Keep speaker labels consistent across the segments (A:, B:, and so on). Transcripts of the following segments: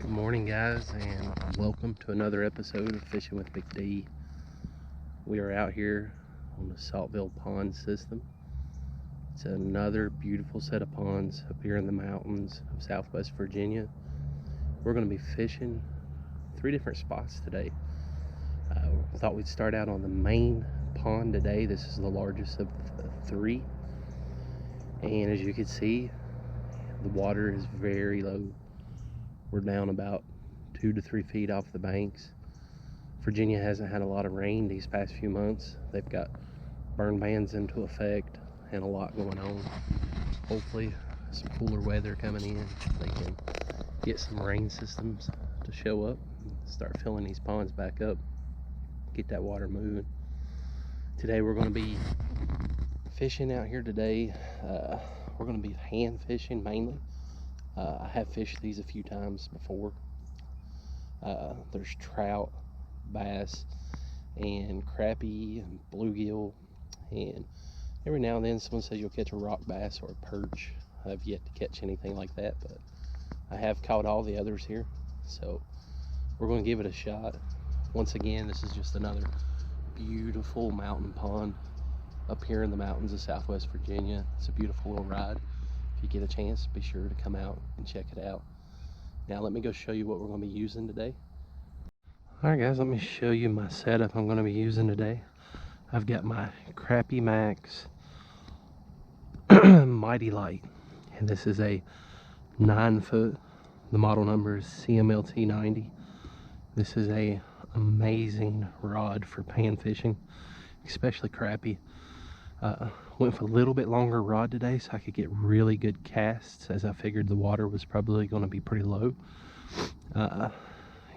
A: Good morning, guys, and welcome to another episode of Fishing with Big D. We are out here on the Saltville pond system. It's another beautiful set of ponds up here in the mountains of Southwest Virginia. We're going to be fishing 3 different spots today. Thought we'd start out on the main pond today. This is the largest of the 3, and as you can see, the water is very low. We're down about 2 to 3 feet off the banks. Virginia hasn't had a lot of rain these past few months. They've got burn bans into effect and a lot going on. Hopefully some cooler weather coming in, they can get some rain systems to show up and start filling these ponds back up, get that water moving. Today we're going to be fishing out here today. We're going to be hand fishing mainly. I have fished these a few times before. There's trout, bass, and crappie, and bluegill, and every now and then someone says you'll catch a rock bass or a perch. I've yet to catch anything like that, but I have caught all the others here, so we're going to give it a shot. Once again, this is just another beautiful mountain pond up here in the mountains of Southwest Virginia. It's a beautiful little ride. If you get a chance, be sure to come out and check it out. Now let me go show you what we're going to be using today. Alright guys, let me show you my setup I'm going to be using today. I've got my Crappie Max Mighty Light, and this is a 9-foot. The model number is CMLT 90. This is a amazing rod for pan fishing, especially crappie. Went for a little bit longer rod today so I could get really good casts, as I figured the water was probably going to be pretty low.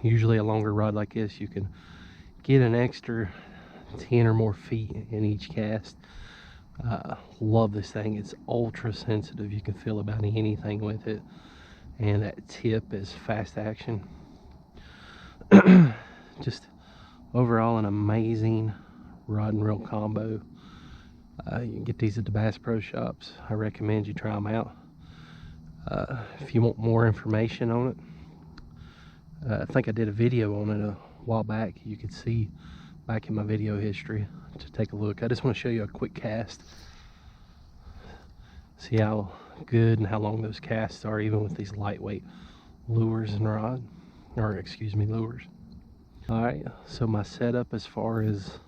A: Usually a longer rod like this, you can get an extra 10 or more feet in each cast. Love this thing. It's ultra sensitive. You can feel about anything with it, and that tip is fast action. Just overall an amazing rod and reel combo. You can get these at the Bass Pro Shops. I recommend you try them out. If you want more information on it, I think I did a video on it a while back. You can see back in my video history to take a look. I just want to show you a quick cast. See how good and how long those casts are, even with these lightweight lures and rod, or excuse me, lures. Alright, so my setup as far as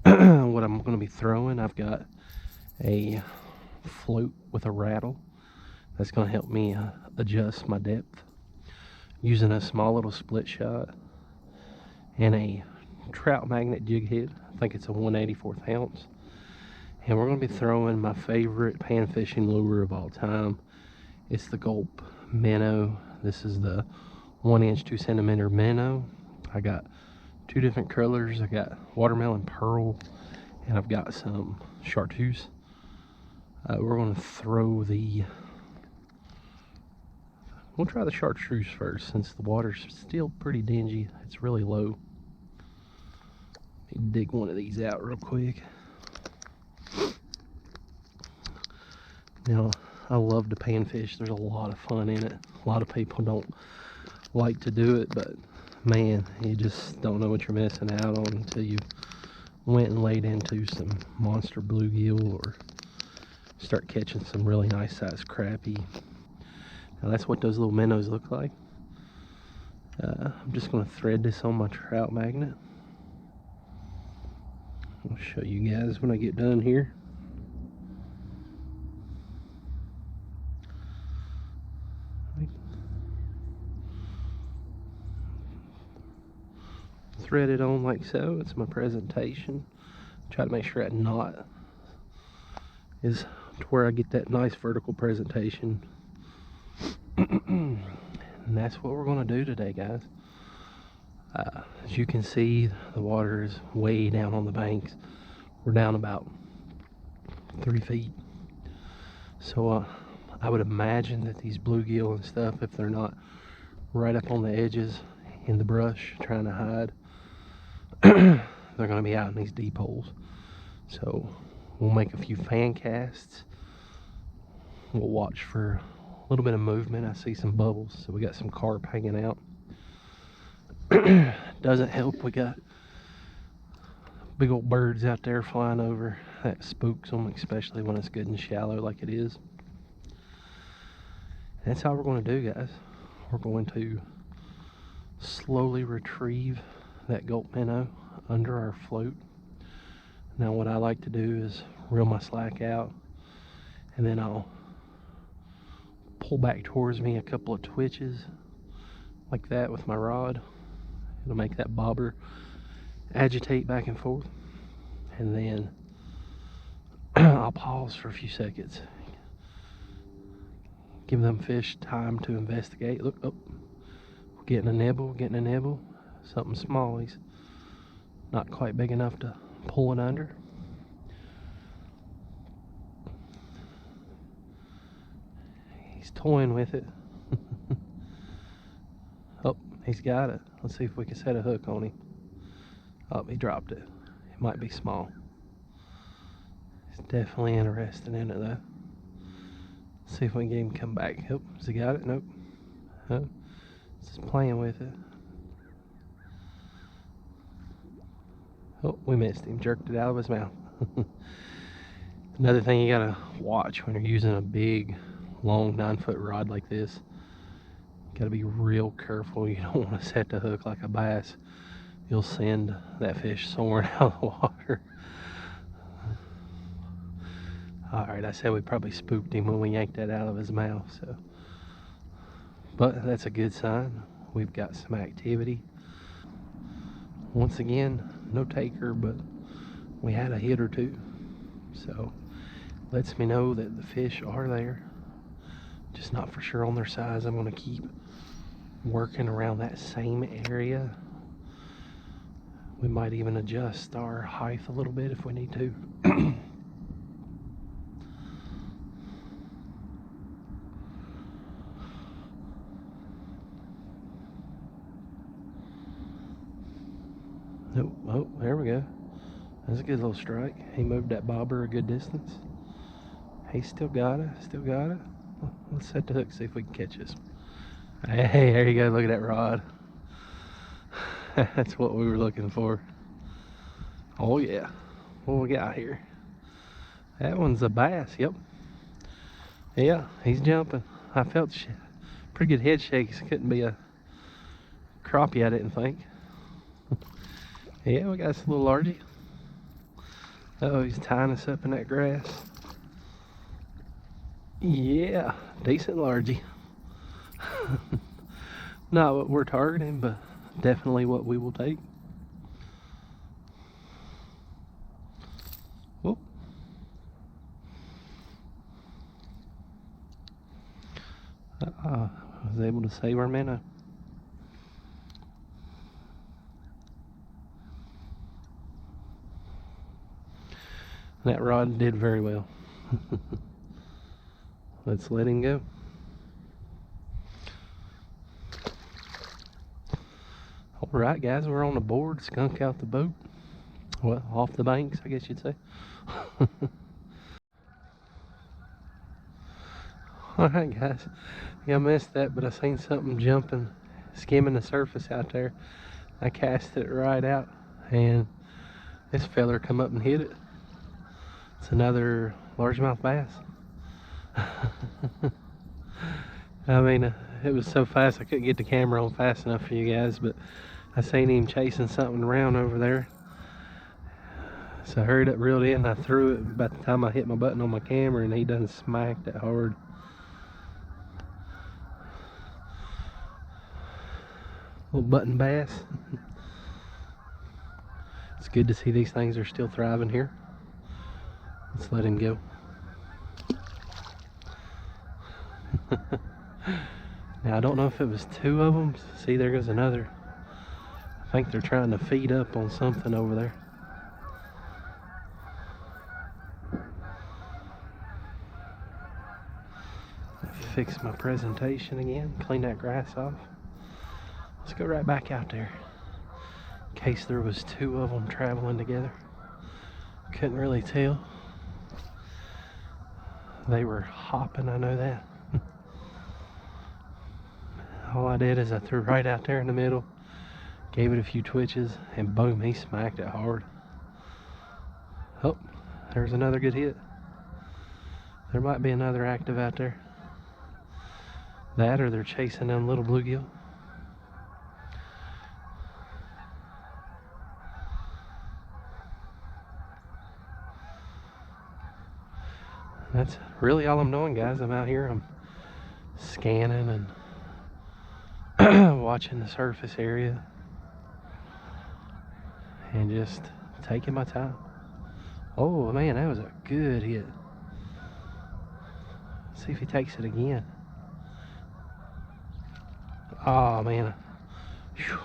A: what I'm going to be throwing, I've got a float with a rattle that's going to help me adjust my depth, using a small little split shot, and a trout magnet jig head. I think it's a 1/84 ounce, and we're going to be throwing my favorite pan fishing lure of all time. It's the Gulp minnow. This is the 1-inch 2-centimeter minnow. I got 2 different colors. I got watermelon pearl, and I've got some chartreuse. We're going to throw we'll try the chartreuse first, since the water's still pretty dingy. It's really low. Let me dig one of these out real quick. Now, I love to pan fish. There's a lot of fun in it. A lot of people don't like to do it, but man, you just don't know what you're missing out on until you went and laid into some monster bluegill or start catching some really nice sized crappie. Now that's what those little minnows look like. I'm just going to thread this on my trout magnet. I'll show you guys when I get done here. Thread it on like so. It's my presentation. Try to make sure that knot is to where I get that nice vertical presentation. And that's what we're going to do today, guys. As you can see, the water is way down on the banks. We're down about 3 feet. So I would imagine that these bluegill and stuff, if they're not right up on the edges in the brush trying to hide, they're going to be out in these deep holes. So we'll make a few fan casts. We'll watch for little bit of movement. I see some bubbles, so we got some carp hanging out. Doesn't help we got big old birds out there flying over. That spooks them, especially when it's good and shallow like it is. And that's how we're going to do, guys. We're going to slowly retrieve that gulp minnow under our float. Now what I like to do is reel my slack out, and then I'll pull back towards me a couple of twitches like that with my rod. It'll make that bobber agitate back and forth, and then I'll pause for a few seconds, give them fish time to investigate. Look, oh, getting a nibble, something small. He's not quite big enough to pull it under. He's toying with it. Oh, he's got it. Let's see if we can set a hook on him. Oh, he dropped it. It might be small. He's definitely interested in it though. Let's see if we can get him to come back. Oh, has he got it? Nope. Oh, just playing with it. Oh, we missed him. Jerked it out of his mouth. Another thing you gotta watch when you're using a big, long 9-foot rod like this, you gotta be real careful. You don't want to set the hook like a bass. You'll send that fish soaring out of the water. Alright, I said we probably spooked him when we yanked that out of his mouth, so. But that's a good sign. We've got some activity. Once again, no taker, but we had a hit or two. So, lets me know that the fish are there. Just not for sure on their size. I'm going to keep working around that same area. We might even adjust our height a little bit if we need to. Nope. Oh, there we go. That's a good little strike. He moved that bobber a good distance. He still got it. Let's set the hook, see if we can catch this. Hey, there you go. Look at that rod. That's what we were looking for. Oh yeah. What we got here? That one's a bass. Yep. Yeah, he's jumping. I felt pretty good head shakes. Couldn't be a crappie, I didn't think. Yeah, we got us a little largie. Oh, he's tying us up in that grass. Yeah, decent largie. Not what we're targeting, but definitely what we will take. Whoop. I was able to save our minnow. That rod did very well. Let's let him go. Alright guys, we're on the board. Skunk out the boat. Well, off the banks, I guess you'd say. Alright guys, I missed that, but I seen something jumping, skimming the surface out there. I cast it right out, and this feller come up and hit it. It's another largemouth bass. I mean, it was so fast I couldn't get the camera on fast enough for you guys, but I seen him chasing something around over there. So I hurried up, reeled in, I threw it about the time I hit my button on my camera, and he done smacked it hard. Little button bass. It's good to see these things are still thriving here. Let's let him go. Now I don't know if it was two of them. See, there goes another. I think they're trying to feed up on something over there. Fix my presentation again, clean that grass off. Let's go right back out there in case there was two of them traveling together. Couldn't really tell. They were hopping, I know that. All I did is I threw right out there in the middle, gave it a few twitches, and boom, he smacked it hard. Oh, there's another good hit. There might be another active out there. That or they're chasing them little bluegill. That's really all I'm doing, guys. I'm out here, I'm scanning and watching the surface area and just taking my time. Oh man, that was a good hit. Let's see if he takes it again. Oh man, whew.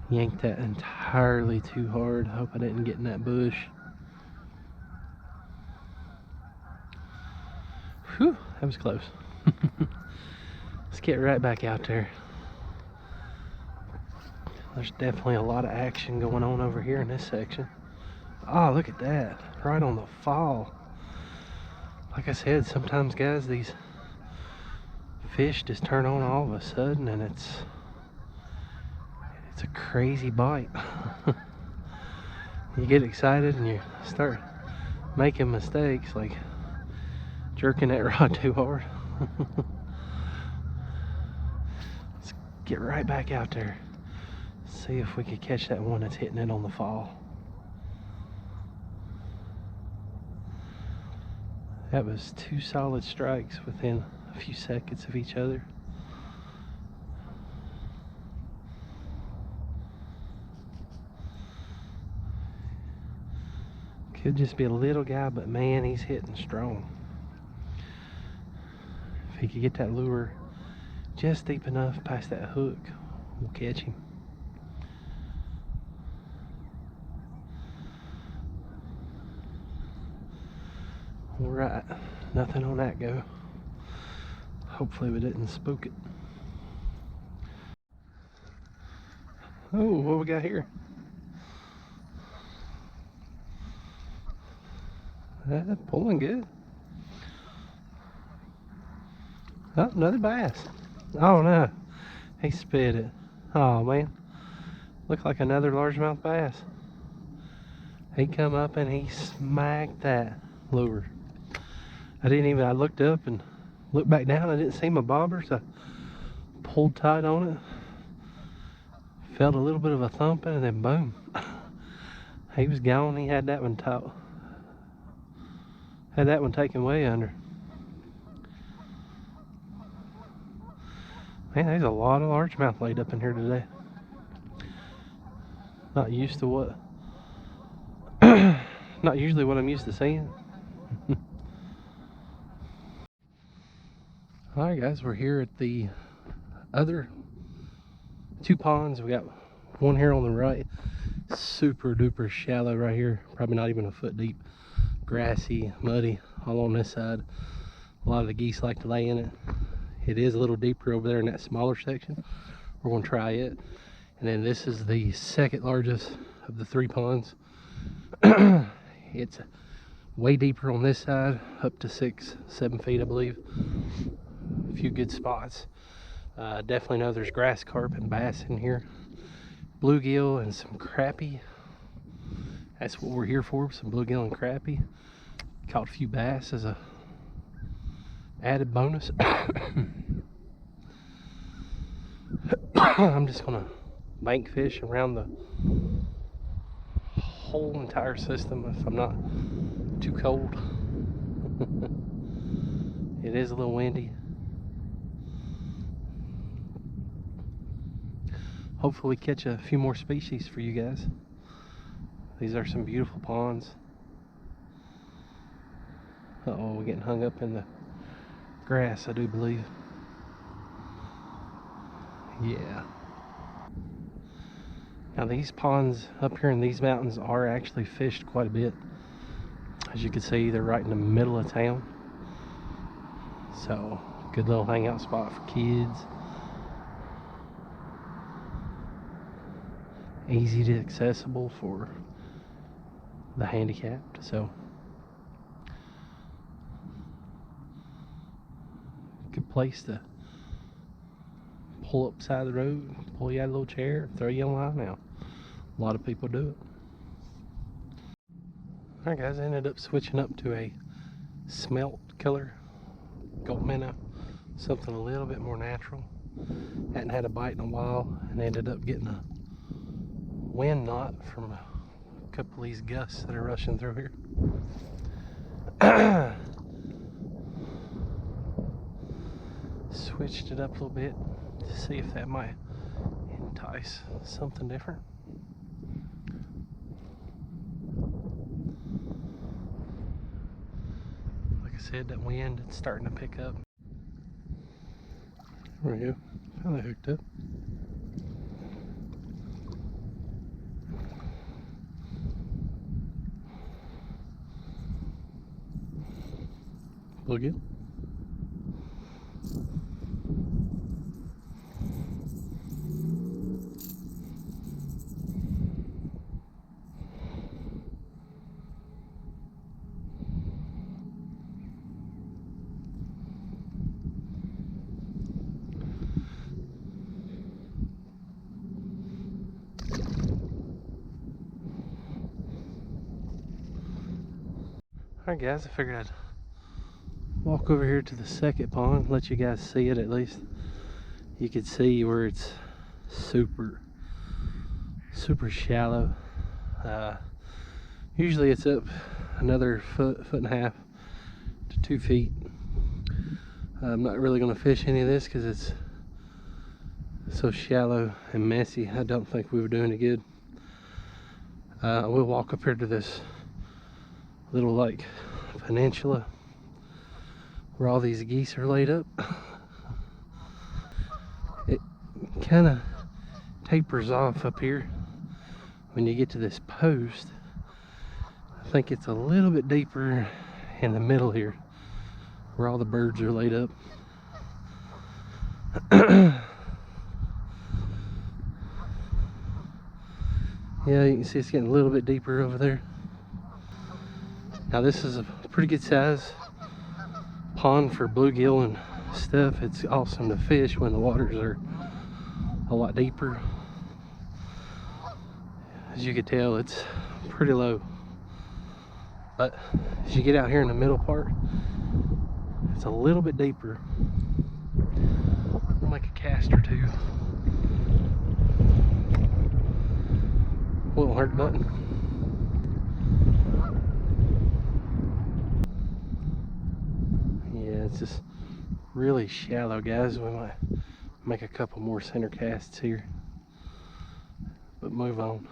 A: Yanked that entirely too hard. Hope I didn't get in that bush. Whew, that was close. Let's get right back out there. There's definitely a lot of action going on over here in this section. Oh, look at that. Right on the fall. Like I said, sometimes, guys, these fish just turn on all of a sudden and it's a crazy bite. You get excited and you start making mistakes, like jerking that rod too hard. Let's get right back out there. See if we could catch that one that's hitting it on the fall. That was 2 solid strikes within a few seconds of each other. Could just be a little guy, but man, he's hitting strong. If he could get that lure just deep enough past that hook, we'll catch him. Alright, nothing on that go. Hopefully we didn't spook it. Oh, what we got here? Pulling good. Oh, another bass. Oh no, he spit it. Oh man, looked like another largemouth bass. He come up and he smacked that lure. I looked up and looked back down. I didn't see my bobber, so I pulled tight on it. Felt a little bit of a thumping and then boom. He was gone. He had that one taut. Had that one taken way under. Man, there's a lot of largemouth laid up in here today. Not used to what not usually what I'm used to seeing. Alright guys, we're here at the other 2 ponds. We got one here on the right, super duper shallow right here, probably not even a foot deep, grassy, muddy all on this side. A lot of the geese like to lay in it. It is a little deeper over there in that smaller section. We're going to try it. And then this is the second largest of the 3 ponds. It's way deeper on this side, up to 6-7 feet I believe. A few good spots. Definitely know there's grass carp and bass in here, bluegill and some crappie. That's what we're here for, some bluegill and crappie. Caught a few bass as a added bonus. I'm just gonna bank fish around the whole entire system if I'm not too cold. It is a little windy. Hopefully we catch a few more species for you guys. These are some beautiful ponds. Uh-oh, we're getting hung up in the grass, I do believe. Yeah. Now these ponds up here in these mountains are actually fished quite a bit. As you can see, they're right in the middle of town. So, good little hangout spot for kids. Easy to accessible for the handicapped. So, good place to pull up side of the road, pull you out of a little chair, throw you on line now. A lot of people do it. Alright guys, I ended up switching up to a smelt killer gold minnow, something a little bit more natural. Hadn't had a bite in a while, and ended up getting a wind knot from a couple of these gusts that are rushing through here. Switched it up a little bit to see if that might entice something different. Like I said, that wind is starting to pick up. There we go. Finally hooked up. Bluegill. Alright guys, I figured I'd walk over here to the second pond, let you guys see it at least. You can see where it's super shallow. Usually it's up another foot and a half to 2 feet. I'm not really going to fish any of this because it's so shallow and messy. I don't think we were doing it good. We'll walk up here to this little like peninsula where all these geese are laid up. It kind of tapers off up here when you get to this post. I think it's a little bit deeper in the middle here where all the birds are laid up. Yeah, you can see it's getting a little bit deeper over there. Now this is a pretty good size pond for bluegill and stuff. It's awesome to fish when the waters are a lot deeper. As you can tell, it's pretty low. But as you get out here in the middle part, it's a little bit deeper. I'll make a cast or two. Won't hurt nothing. Yeah, it's just really shallow, guys. We might make a couple more center casts here, but move on.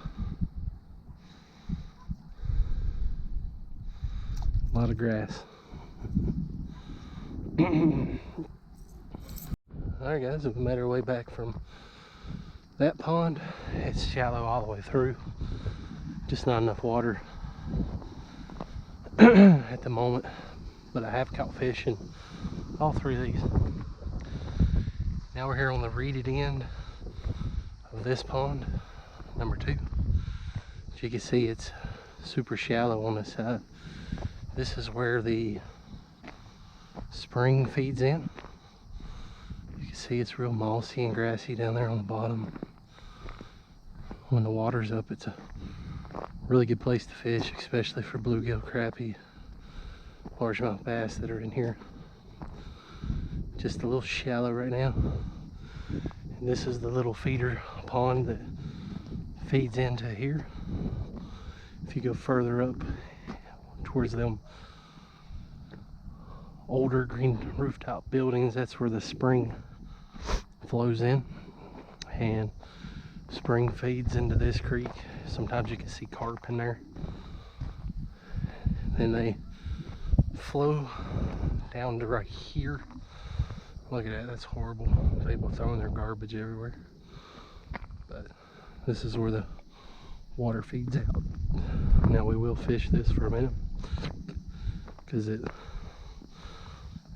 A: A lot of grass. Alright guys, we've made our way back from that pond. It's shallow all the way through. Just not enough water at the moment. But I have caught fish in all three of these. Now we're here on the reeded end of this pond, number 2. As you can see, it's super shallow on this side. This is where the spring feeds in. You can see it's real mossy and grassy down there on the bottom. When the water's up, it's a really good place to fish, especially for bluegill, crappie, largemouth bass that are in here. Just a little shallow right now. And this is the little feeder pond that feeds into here. If you go further up towards them older green rooftop buildings, that's where the spring flows in, and spring feeds into this creek. Sometimes you can see carp in there. Then they flow down to right here. Look at that, that's horrible. People throwing their garbage everywhere. But this is where the water feeds out. Now we will fish this for a minute because it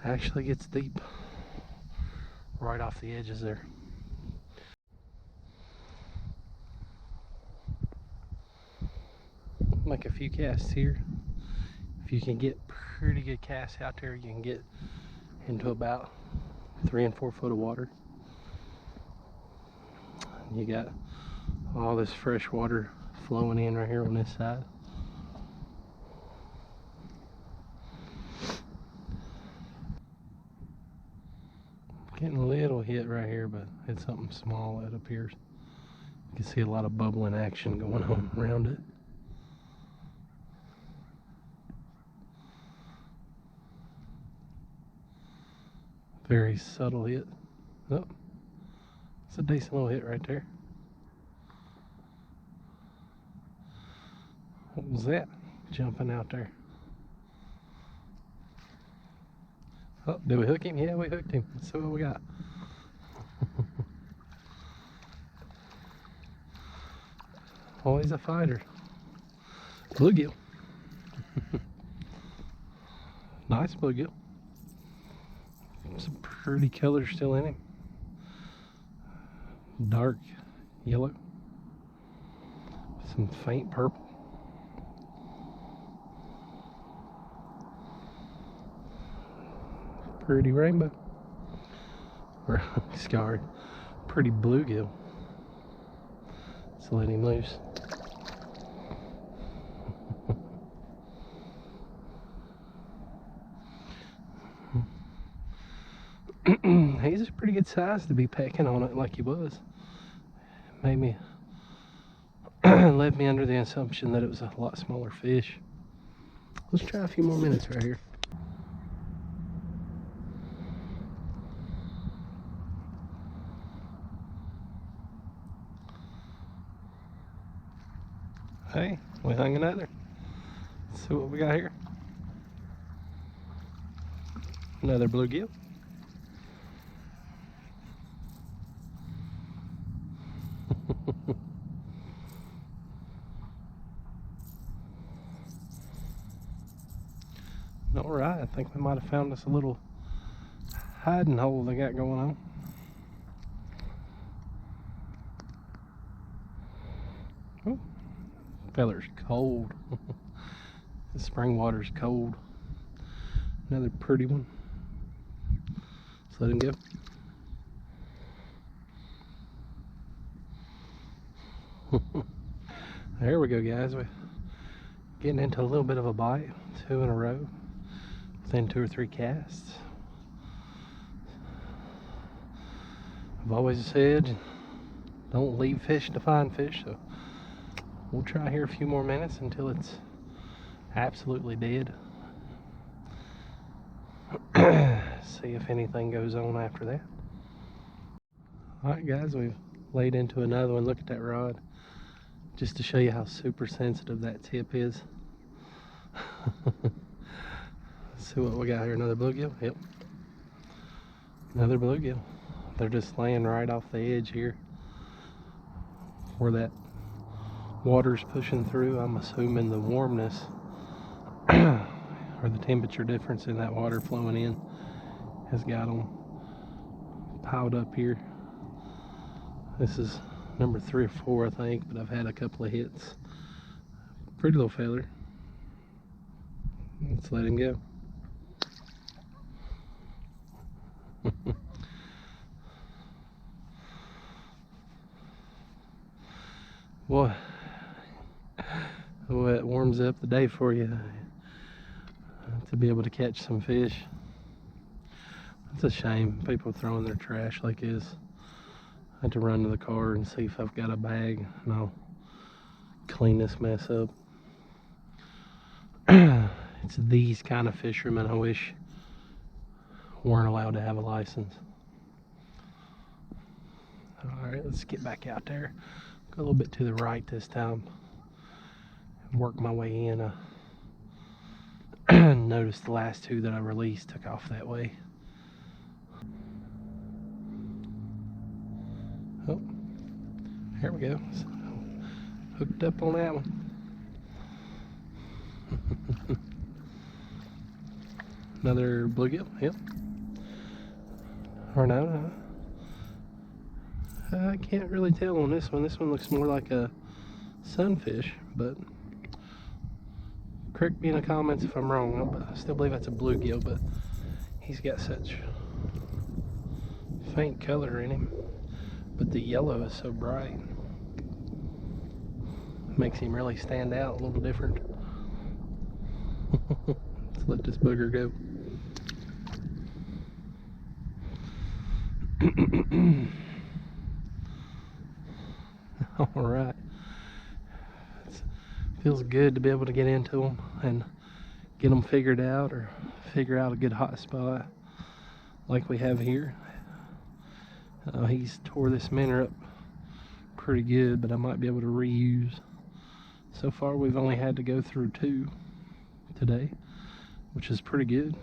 A: actually gets deep right off the edges there. Make a few casts here. If you can get pretty good casts out there, you can get into about 3 and 4 foot of water. You got all this fresh water flowing in right here on this side. Getting a little hit right here, but it's something small, it appears. You can see a lot of bubbling action going on around it. Very subtle hit. Oh, it's a decent little hit right there. What was that jumping out there? Oh, did we hook him? Yeah, we hooked him. Let's see what we got. Oh, he's a fighter. Bluegill. Nice bluegill. Some pretty colors still in him. Dark yellow. Some faint purple. Pretty rainbow. Or, sorry, pretty bluegill. Let's let him loose. He's a pretty good size to be pecking on it like he was. Made me led me under the assumption that it was a lot smaller fish. Let's try a few more minutes right here. Hey, we hung another. Let's see what we got here. Another bluegill. Alright, I think we might have found us a little hiding hole they got going on. Oh, feller's cold. The spring water's cold. Another pretty one. Let's let him go. There we go, guys. We're getting into a little bit of a bite. 2 in a row within 2 or 3 casts. I've always said don't leave fish to find fish, so we'll try here a few more minutes until it's absolutely dead. See if anything goes on after that. Alright guys, we've laid into another one. Look at that rod. Just to show you how super sensitive that tip is. Let's see what we got here. Another bluegill? Yep. Another bluegill. They're just laying right off the edge here where that water's pushing through. I'm assuming the warmness or the temperature difference in that water flowing in has got them piled up here. This is number 3 or 4, I think, but I've had a couple of hits. Pretty little feather. Let's let him go. Boy, it warms up the day for you to be able to catch some fish. It's a shame people throwing their trash like this. I had to run to the car and see if I've got a bag, and I'll clean this mess up. It's these kind of fishermen I wish weren't allowed to have a license. Alright, let's get back out there. Go a little bit to the right this time. Work my way in. Noticed the last 2 that I released took off that way. Oh, here we go. So, hooked up on that one. Another bluegill, yep. Or no, I can't really tell on this one. This one looks more like a sunfish, but correct me in the comments if I'm wrong. I still believe that's a bluegill, but he's got such faint color in him. but the yellow is so bright. Makes him really stand out a little different. Let's let this booger go. All right. Feels good to be able to get into them and get them figured out, or figure out a good hot spot like we have here. He's tore this minnow up pretty good, but I might be able to reuse. So far we've only had to go through 2 today, which is pretty good.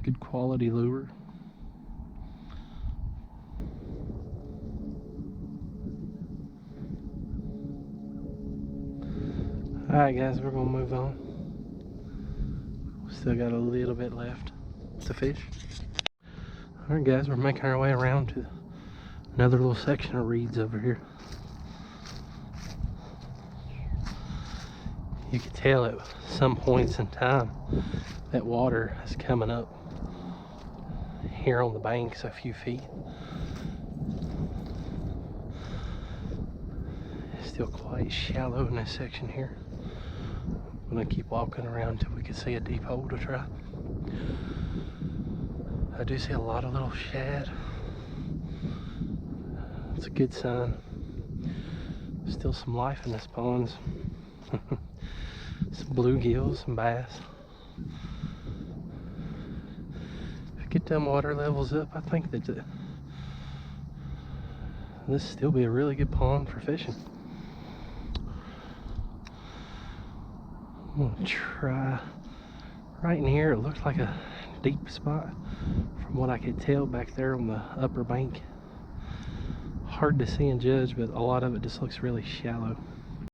A: Good quality lure. Alright guys, we're gonna move on. Still got a little bit left to fish. Alright guys, we're making our way around to another little section of reeds over here. You can tell at some points in time that water is coming up here on the banks a few feet. It's still quite shallow in this section here. I'm gonna keep walking around till we can see a deep hole to try. I do see a lot of little shad. It's a good sign. Still some life in this pond. Some bluegills, some bass. If you get them water levels up, I think that this will still be a really good pond for fishing. I'm gonna try right in here. It looks like a deep spot from what I could tell back there on the upper bank. Hard to see and judge, but a lot of it just looks really shallow.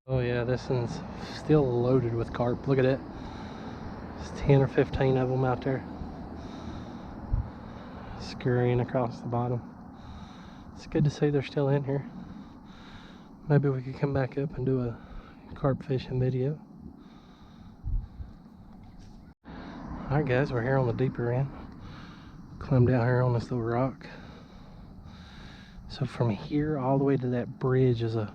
A: Oh yeah, this one's still loaded with carp. Look at it. There's 10 or 15 of them out there scurrying across the bottom. It's good to see they're still in here. Maybe we could come back up and do a carp fishing video. Alright guys, we're here on the deeper end. Climb down here on this little rock. So from here all the way to that bridge is a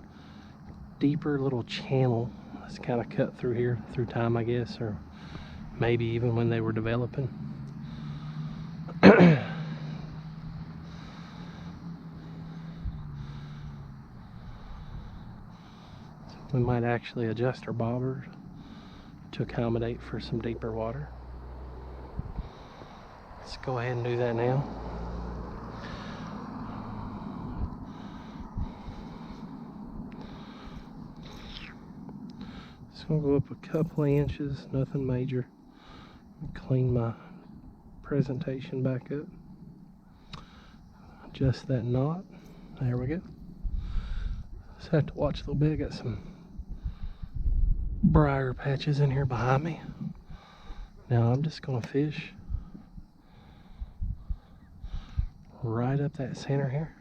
A: deeper little channel that's kind of cut through here through time, I guess, or maybe even when they were developing. We might actually adjust our bobber to accommodate for some deeper water. Let's go ahead and do that now. Just gonna go up a couple of inches, nothing major. Clean my presentation back up. Adjust that knot. There we go. Just have to watch a little bit. Got some briar patches in here behind me. Now I'm just gonna fish right up that center here.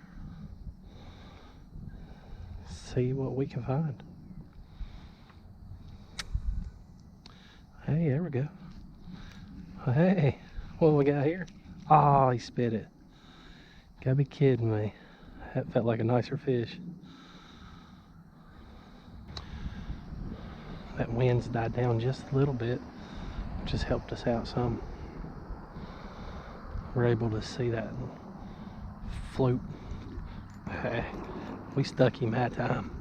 A: See what we can find. Hey, there we go. Hey, what do we got here? Oh, he spit it. Gotta be kidding me. That felt like a nicer fish. That wind's died down just a little bit, which has helped us out some. We're able to see that float. Hey, we stuck him that time.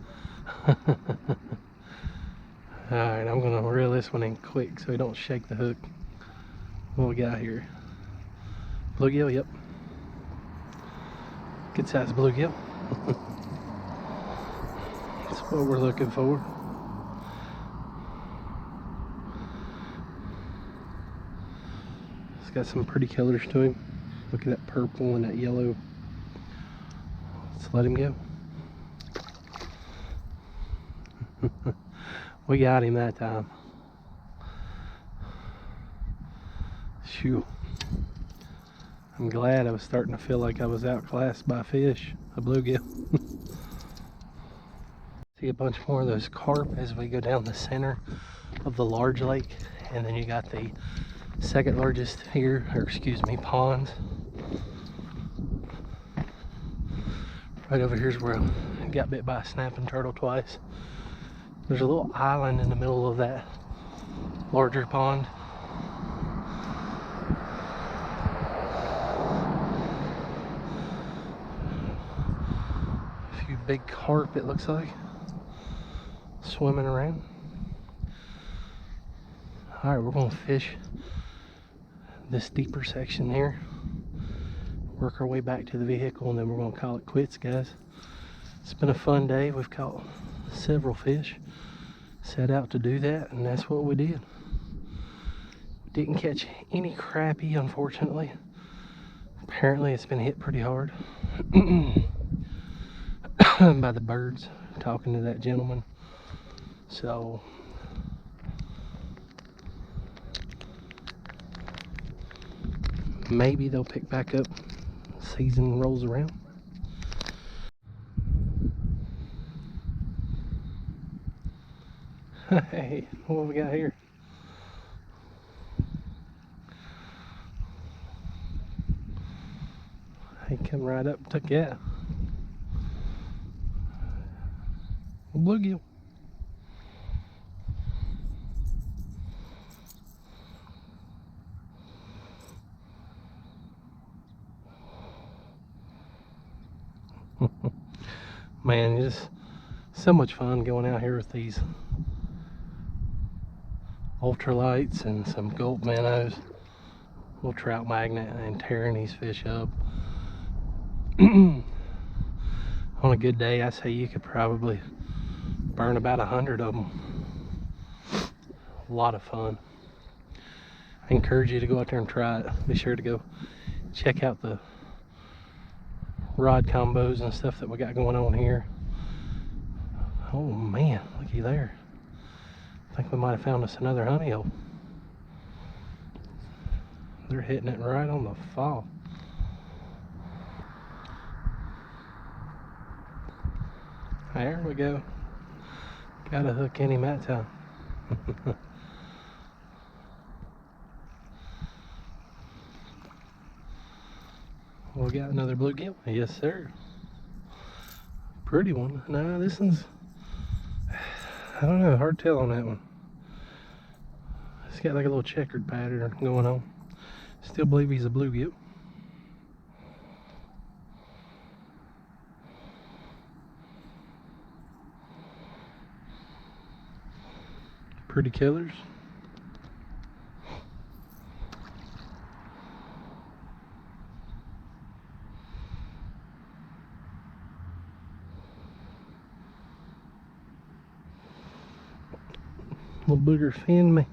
A: Alright, I'm gonna reel this one in quick so he don't shake the hook. What we got here? Bluegill, yep. Good size bluegill. That's what we're looking for. It's got some pretty colors to him. Look at that purple and that yellow. Let's let him go. We got him that time. Shoo. I'm glad. I was starting to feel like I was outclassed by fish, a bluegill. See a bunch more of those carp as we go down the center of the large lake, and then you got the second largest here, or excuse me, ponds. Right over here's where I got bit by a snapping turtle twice. There's a little island in the middle of that larger pond. A few big carp, it looks like, swimming around. Alright, we're gonna fish this deeper section here, work our way back to the vehicle, and then we're gonna call it quits, guys. It's been a fun day. We've caught several fish, set out to do that, and that's what we did. Didn't catch any crappie, unfortunately. Apparently it's been hit pretty hard by the birds, talking to that gentleman. So maybe they'll pick back up. Season rolls around. Hey, what we got here? He come right up and took that. A bluegill. Man, it's just so much fun going out here with these ultralights and some gulp minnows, little trout magnet, and tearing these fish up. On a good day, I say you could probably burn about 100 of them. A lot of fun. I encourage you to go out there and try it. Be sure to go check out the rod combos and stuff that we got going on here. Oh man, looky there. I think we might have found us another honey hole. They're hitting it right on the fall. There we go. Got a hook in him that time. We got another bluegill. Yes, sir. Pretty one. No, this one's, I don't know, hard to tell on that one. It's got like a little checkered pattern going on. Still believe he's a bluegill. Pretty killers. Little booger finned me.